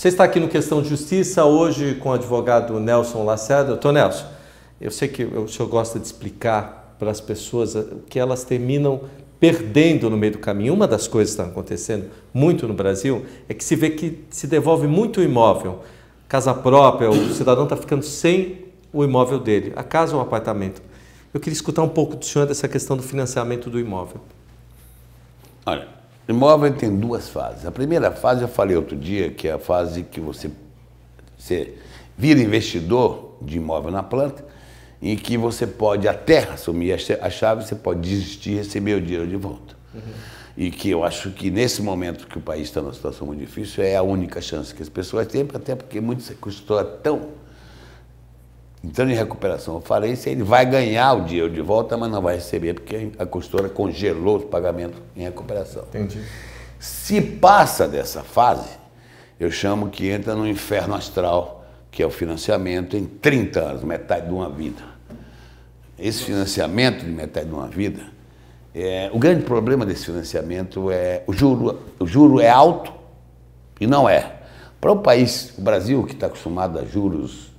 Você está aqui no Questão de Justiça hoje com o advogado Nelson Lacerda. Doutor Nelson, eu sei que o senhor gosta de explicar para as pessoas que elas terminam perdendo no meio do caminho. Uma das coisas que está acontecendo muito no Brasil é que se vê que se devolve muito imóvel, casa própria, o cidadão está ficando sem o imóvel dele, a casa ou o apartamento. Eu queria escutar um pouco do senhor dessa questão do financiamento do imóvel. Olha, imóvel tem duas fases. A primeira fase, eu falei outro dia, que é a fase que você vira investidor de imóvel na planta, em que você pode até assumir a chave, você pode desistir e receber o dinheiro de volta. E que eu acho que nesse momento que o país está numa situação muito difícil, é a única chance que as pessoas têm, até porque muitos secutores estão entrando em recuperação. Eu falei, se ele vai ganhar o dinheiro de volta, mas não vai receber, porque a costura congelou os pagamentos em recuperação. Entendi. Se passa dessa fase, eu chamo que entra no inferno astral, que é o financiamento em 30 anos, metade de uma vida. Esse financiamento de metade de uma vida, o grande problema desse financiamento é o juro é alto e não é. Para o país, o Brasil, que está acostumado a juros,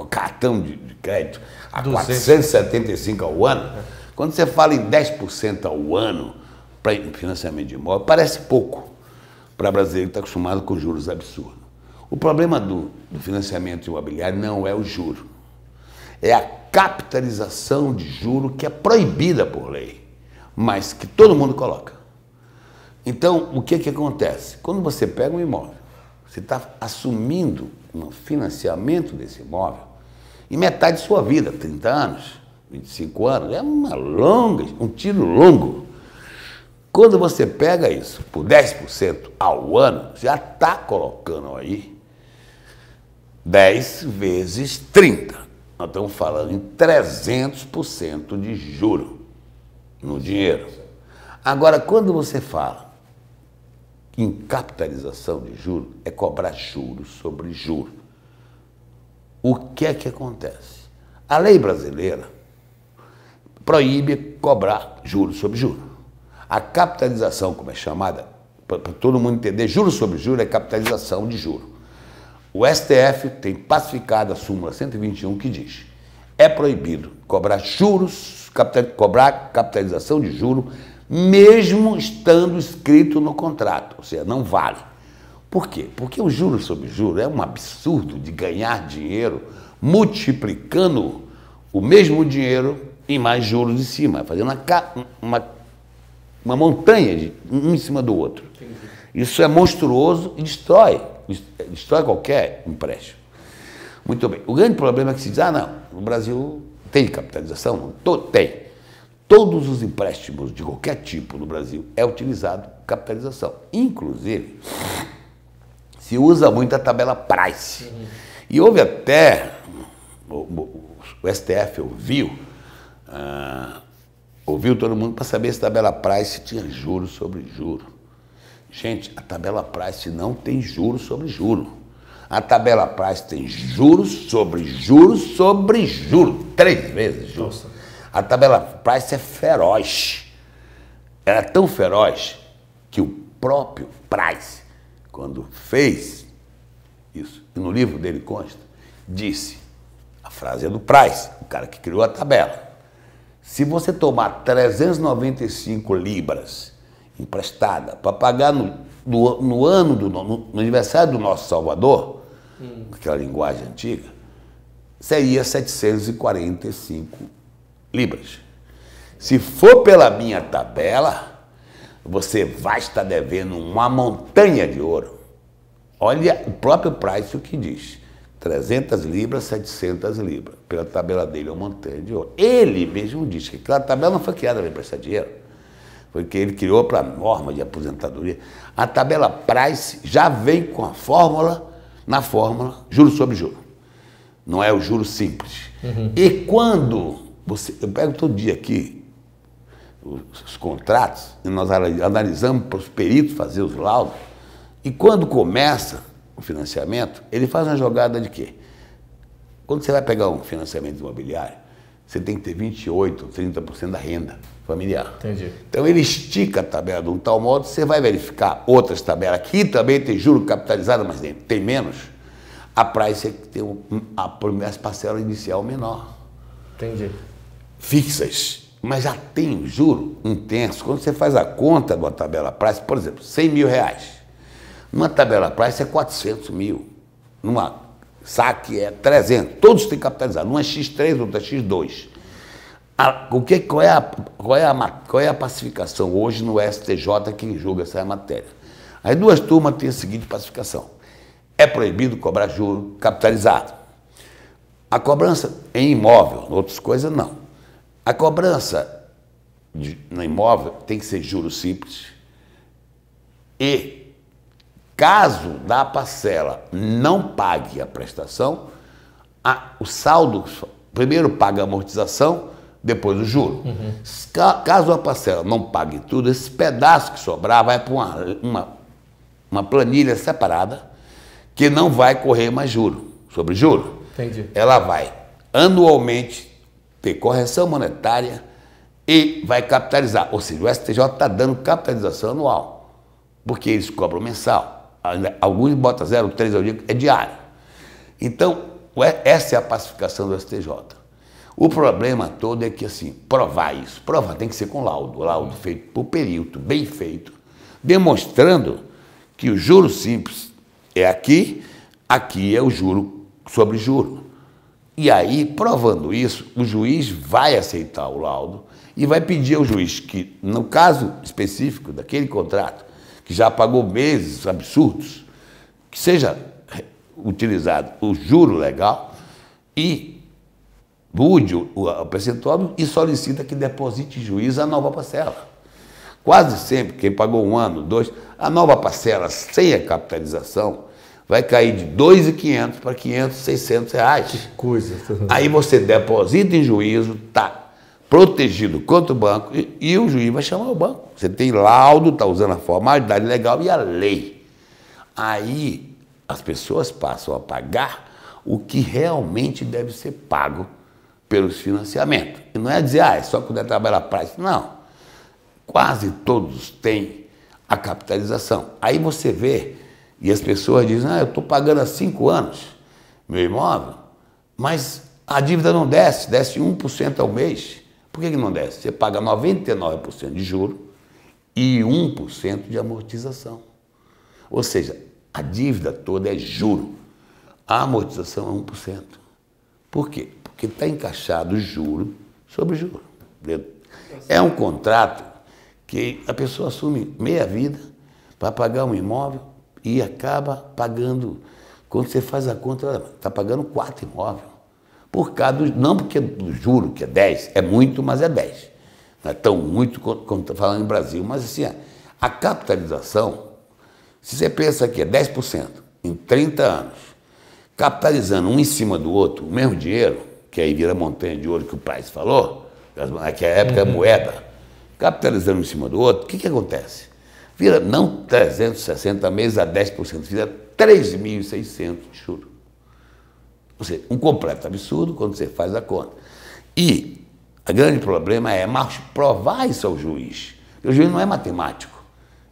cartão de crédito a 475 ao ano, quando você fala em 10% ao ano para financiamento de imóvel, parece pouco para brasileiro que está acostumado com juros absurdos. O problema do financiamento imobiliário não é o juro, é a capitalização de juro que é proibida por lei, mas que todo mundo coloca. Então, o que acontece? Quando você pega um imóvel, você está assumindo um financiamento desse imóvel em metade de sua vida, 30 anos, 25 anos, é um tiro longo. Quando você pega isso por 10% ao ano, já está colocando aí 10 vezes 30. Nós estamos falando em 300% de juro no dinheiro. Agora, quando você fala em capitalização de juros, é cobrar juros sobre juros. O que é que acontece? A lei brasileira proíbe cobrar juros sobre juros. A capitalização, como é chamada, para todo mundo entender, juros sobre juros é capitalização de juros. O STF tem pacificado a súmula 121 que diz: é proibido cobrar juros, cobrar capitalização de juros, mesmo estando escrito no contrato, ou seja, não vale. Por quê? Porque o juros sobre juros é um absurdo de ganhar dinheiro multiplicando o mesmo dinheiro em mais juros em cima, fazendo uma montanha um em cima do outro. Isso é monstruoso e destrói qualquer empréstimo. Muito bem. O grande problema é que se diz, não, no Brasil tem capitalização? Tem. Todos os empréstimos de qualquer tipo no Brasil é utilizado capitalização. Inclusive, se usa muito a tabela Price. E houve até, o STF ouviu todo mundo para saber se a tabela Price tinha juros sobre juros. Gente, a tabela Price não tem juros sobre juros. A tabela Price tem juros sobre juros sobre juros. 3 vezes juros. Nossa. A tabela Price é feroz. Ela é tão feroz que o próprio Price, quando fez isso, e no livro dele consta, disse, a frase é do Price, o cara que criou a tabela: se você tomar 395 libras emprestada para pagar no aniversário do nosso Salvador, aquela linguagem antiga, seria 745 libras. Se for pela minha tabela, você vai estar devendo uma montanha de ouro. Olha o próprio Price o que diz: 300 libras, 700 libras. Pela tabela dele é uma montanha de ouro. Ele mesmo diz que aquela tabela não foi criada para emprestar dinheiro. Foi que ele criou para a norma de aposentadoria. A tabela Price já vem com a fórmula, na fórmula, juros sobre juros. Não é o juro simples. E quando eu pego todo dia aqui os contratos, e nós analisamos para os peritos fazer os laudos, e quando começa o financiamento, ele faz uma jogada de quê? Quando você vai pegar um financiamento imobiliário, você tem que ter 28%, 30% da renda familiar. Entendi. Então ele estica a tabela de um tal modo, você vai verificar outras tabelas que também tem juro capitalizado, mas tem menos. A Price tem a primeira parcela inicial menor. Entendi. Fixas, mas já tem juro intenso. Quando você faz a conta de uma tabela Price, por exemplo, 100 mil reais. Numa tabela Price é 400 mil. Numa saque é 300. Todos têm capitalizado. Uma é X3, outra é X2. Qual é a pacificação hoje no STJ que julga essa matéria? As duas turmas têm a seguinte pacificação. É proibido cobrar juro capitalizado. A cobrança em imóvel, outras coisas não. A cobrança no imóvel tem que ser juros simples e, caso da parcela não pague a prestação, o saldo primeiro paga a amortização, depois o juro. Caso a parcela não pague tudo, esse pedaço que sobrar vai para uma planilha separada que não vai correr mais juro, sobre juro. Entendi. Ela vai anualmente ter correção monetária e vai capitalizar. Ou seja, o STJ está dando capitalização anual, porque eles cobram mensal. Alguns botam 0,3 ao dia, é diário. Então, essa é a pacificação do STJ. O problema todo é que, assim, provar tem que ser com laudo feito por perito, bem feito, demonstrando que o juro simples é aqui é o juro sobre juro. E aí, provando isso, o juiz vai aceitar o laudo e vai pedir ao juiz que, no caso específico daquele contrato, que já pagou meses absurdos, que seja utilizado o juro legal e mude o percentual e solicita que deposite em juiz a nova parcela. Quase sempre, quem pagou 1 ano, 2, a nova parcela sem a capitalização vai cair de 2.500 para 500, 600 reais. Que coisa. Aí você deposita em juízo, está protegido contra o banco e o juiz vai chamar o banco. Você tem laudo, está usando a formalidade legal e a lei. Aí as pessoas passam a pagar o que realmente deve ser pago pelos financiamentos. E não é dizer, é só quando é tabela Price. Não. Quase todos têm a capitalização. Aí você vê, e as pessoas dizem, eu estou pagando há 5 anos meu imóvel, mas a dívida não desce 1% ao mês. Por que não desce? Você paga 99% de juro e 1% de amortização. Ou seja, a dívida toda é juro. A amortização é 1%. Por quê? Porque está encaixado juro sobre juro. É um contrato que a pessoa assume meia vida para pagar um imóvel e acaba pagando, quando você faz a conta, está pagando 4 imóveis. Por causa não porque do juro, que é 10, é muito, mas é 10. Não é tão muito como está falando no Brasil, mas assim, a capitalização, se você pensa que é 10% em 30 anos, capitalizando um em cima do outro, o mesmo dinheiro, que aí vira montanha de ouro que o Price falou, que a época é moeda, capitalizando um em cima do outro, o que acontece? Vira não 360 meses a 10%, vira 3.600 de juros. Ou seja, um completo absurdo quando você faz a conta. E o grande problema é provar isso ao juiz. O juiz não é matemático,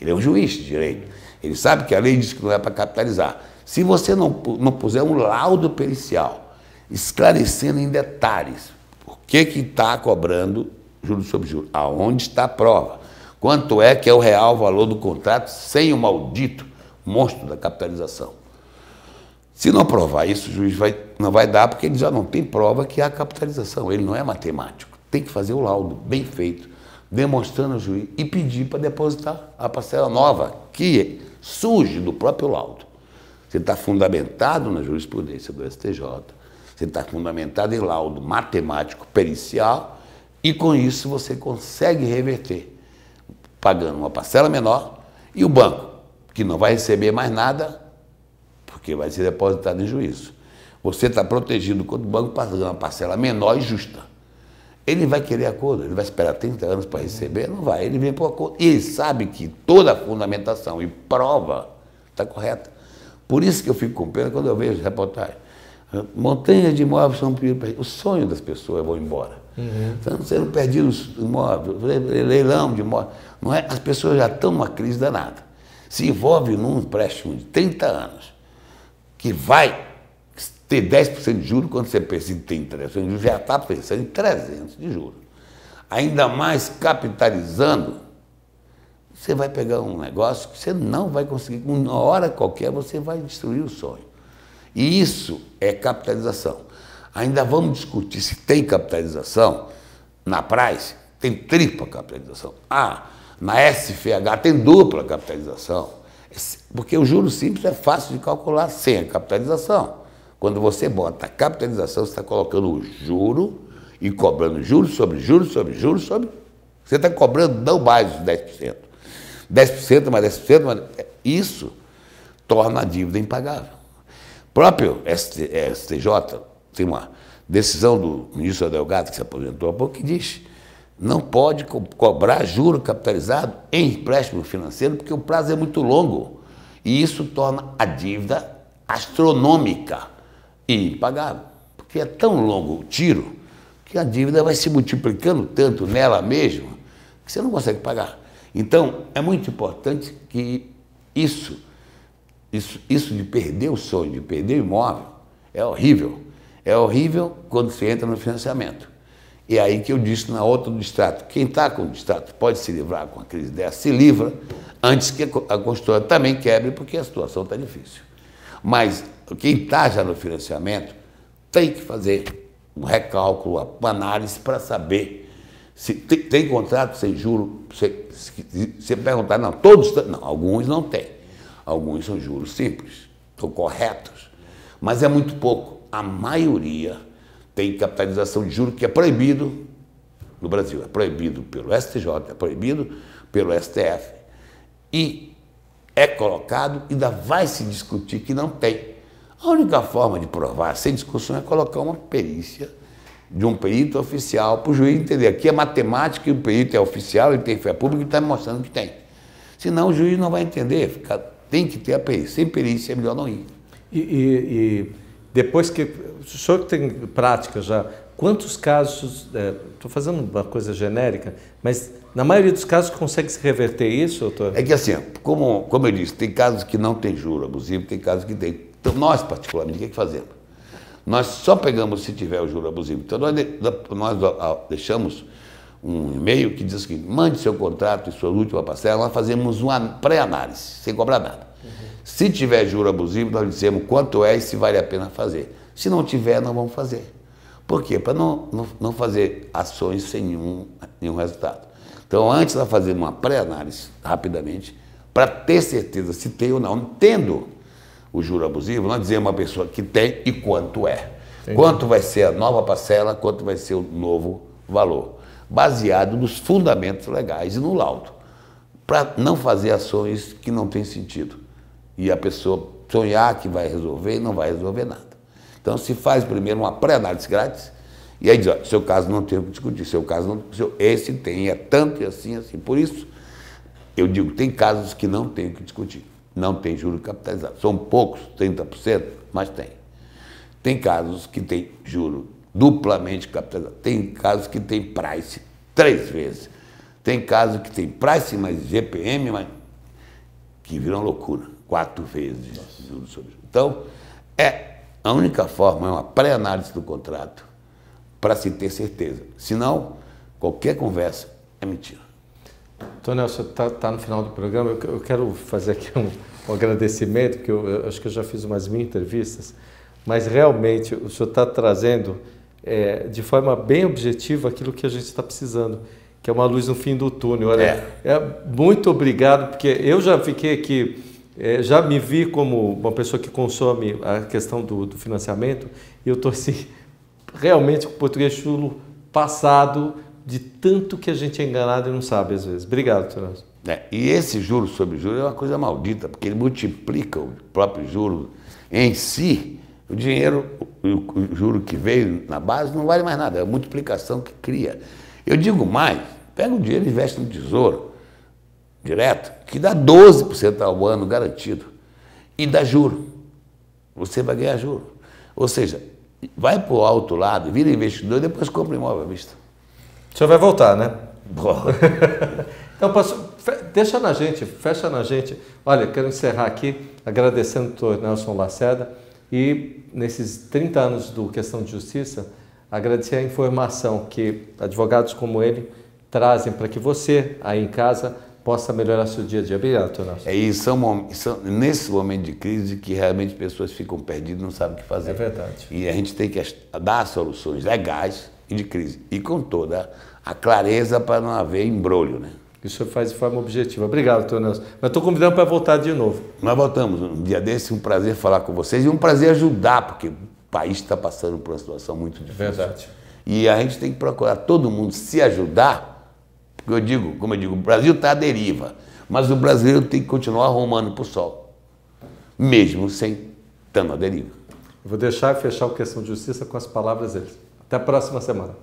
ele é um juiz de direito. Ele sabe que a lei diz que não é para capitalizar. Se você não puser um laudo pericial, esclarecendo em detalhes por que está cobrando juros sobre juros, aonde está a prova, quanto é que é o real valor do contrato sem o maldito monstro da capitalização. Se não provar isso, o juiz não vai dar, porque ele já não tem prova que há capitalização. Ele não é matemático. Tem que fazer o laudo bem feito, demonstrando ao juiz e pedir para depositar a parcela nova, que surge do próprio laudo. Você está fundamentado na jurisprudência do STJ, você está fundamentado em laudo matemático pericial e com isso você consegue reverter, pagando uma parcela menor e o banco, que não vai receber mais nada, porque vai ser depositado em juízo. Você está protegido quando o banco pagando uma parcela menor e justa. Ele vai querer acordo, ele vai esperar 30 anos para receber? Não vai, ele vem para o acordo. E ele sabe que toda a fundamentação e prova está correta. Por isso que eu fico com pena quando eu vejo reportagem. Montanhas de imóveis são o sonho das pessoas vão embora. Estão sendo perdidos imóveis, leilão de imóveis. Não é? As pessoas já estão numa crise danada. Se envolve num empréstimo de 30 anos, que vai ter 10% de juros, quando você pensa em ter 300 de juros, já está pensando em 300 de juros. Ainda mais capitalizando, você vai pegar um negócio que você não vai conseguir, uma hora qualquer você vai destruir o sonho. E isso é capitalização. Ainda vamos discutir se tem capitalização na Price, tem tripla capitalização. Na SFH tem dupla capitalização. Porque o juro simples é fácil de calcular sem a capitalização. Quando você bota a capitalização, você está colocando o juro e cobrando juros sobre juros sobre juros sobre... Você está cobrando não mais os 10%. 10% mais 10% mais... Isso torna a dívida impagável. O próprio STJ tem uma decisão do ministro Adelgado, que se aposentou há pouco, que diz: não pode cobrar juro capitalizado em empréstimo financeiro porque o prazo é muito longo. E isso torna a dívida astronômica e impagável. Porque é tão longo o tiro que a dívida vai se multiplicando tanto nela mesma que você não consegue pagar. Então, é muito importante que isso de perder o sonho, de perder o imóvel, é horrível. É horrível quando você entra no financiamento. E é aí que eu disse na outra do distrato, quem está com o distrato pode se livrar com a crise dessa, se livra antes que a construtora também quebre, porque a situação está difícil. Mas quem está já no financiamento tem que fazer um recálculo, uma análise para saber se tem contrato sem juro. Você perguntar, não, todos, não, alguns não têm. Alguns são juros simples, estão corretos, mas é muito pouco. A maioria tem capitalização de juros que é proibido no Brasil, é proibido pelo STJ, é proibido pelo STF e é colocado e ainda vai se discutir que não tem. A única forma de provar sem discussão é colocar uma perícia de um perito oficial para o juiz entender. Aqui é matemática e o perito é oficial, ele tem fé pública e está mostrando que tem. Senão o juiz não vai entender, tem que ter a perícia. Sem perícia é melhor não ir. E depois que... O senhor tem prática já, quantos casos... Estou fazendo uma coisa genérica, mas na maioria dos casos consegue se reverter isso, doutor? É que assim, como eu disse, tem casos que não tem juro abusivo, tem casos que tem. Então nós, particularmente, o que fazemos? Nós só pegamos se tiver o juro abusivo. Então nós deixamos um e-mail que diz que mande seu contrato e sua última parcela, nós fazemos uma pré-análise, sem cobrar nada. Se tiver juro abusivo, nós dizemos quanto é e se vale a pena fazer. Se não tiver, não vamos fazer. Por quê? Para não fazer ações sem nenhum resultado. Então, antes nós fazemos uma pré-análise, rapidamente, para ter certeza se tem ou não. Tendo o juro abusivo, nós dizemos a pessoa que tem e quanto é. Entendi. Quanto vai ser a nova parcela, quanto vai ser o novo valor. Baseado nos fundamentos legais e no laudo, para não fazer ações que não têm sentido. E a pessoa sonhar que vai resolver e não vai resolver nada. Então se faz primeiro uma pré-análise grátis, e aí diz, ó, seu caso não tem o que discutir, seu caso não, esse tem, é tanto e assim, assim. Por isso, eu digo, tem casos que não tem o que discutir, não tem juros capitalizados. São poucos, 30%, mas tem. Tem casos que tem juro duplamente capitalizado. Tem casos que tem price 3 vezes. Tem casos que tem price mais GPM, que viram loucura, 4 vezes. Então, a única forma é uma pré-análise do contrato para se ter certeza. Senão, qualquer conversa é mentira. Então, Nelson, está no final do programa. Eu quero fazer aqui um agradecimento, porque eu acho que eu já fiz umas 1000 entrevistas, mas realmente o senhor está trazendo de forma bem objetiva aquilo que a gente está precisando, que é uma luz no fim do túnel. Olha, muito obrigado, porque eu já fiquei aqui, já me vi como uma pessoa que consome a questão do financiamento, e eu estou assim, realmente com o português chulo passado de tanto que a gente é enganado e não sabe às vezes. Obrigado, doutor Nelson. E esse juro sobre juro é uma coisa maldita, porque ele multiplica o próprio juro em si. O dinheiro, o juro que veio na base não vale mais nada, é a multiplicação que cria. Eu digo mais, pega o dinheiro e investe no tesouro, direto, que dá 12% ao ano garantido, e dá juro. Você vai ganhar juro. Ou seja, vai para o alto lado, vira investidor e depois compra imóvel à vista. O senhor vai voltar, né? Boa. Então, deixa na gente, fecha na gente. Olha, quero encerrar aqui agradecendo o doutor Nelson Lacerda e, nesses 30 anos do Questão de Justiça, agradecer a informação que advogados como ele trazem para que você, aí em casa, possa melhorar seu dia a dia. Obrigado, doutor Nelson. É isso, são nesse momento de crise que realmente pessoas ficam perdidas e não sabem o que fazer. É verdade. E a gente tem que dar soluções legais e de crise. E com toda a clareza para não haver embrolho, né? Que o senhor faz de forma objetiva. Obrigado, doutor Nelson. Mas estou convidando para voltar de novo. Nós voltamos um dia desse, um prazer falar com vocês e um prazer ajudar, porque o país está passando por uma situação muito difícil. É verdade. E a gente tem que procurar todo mundo se ajudar, porque eu digo, como eu digo, o Brasil está à deriva, mas o brasileiro tem que continuar rumando para o sol, mesmo sem estando à deriva. Eu vou deixar e fechar o Questão de Justiça com as palavras deles. Até a próxima semana.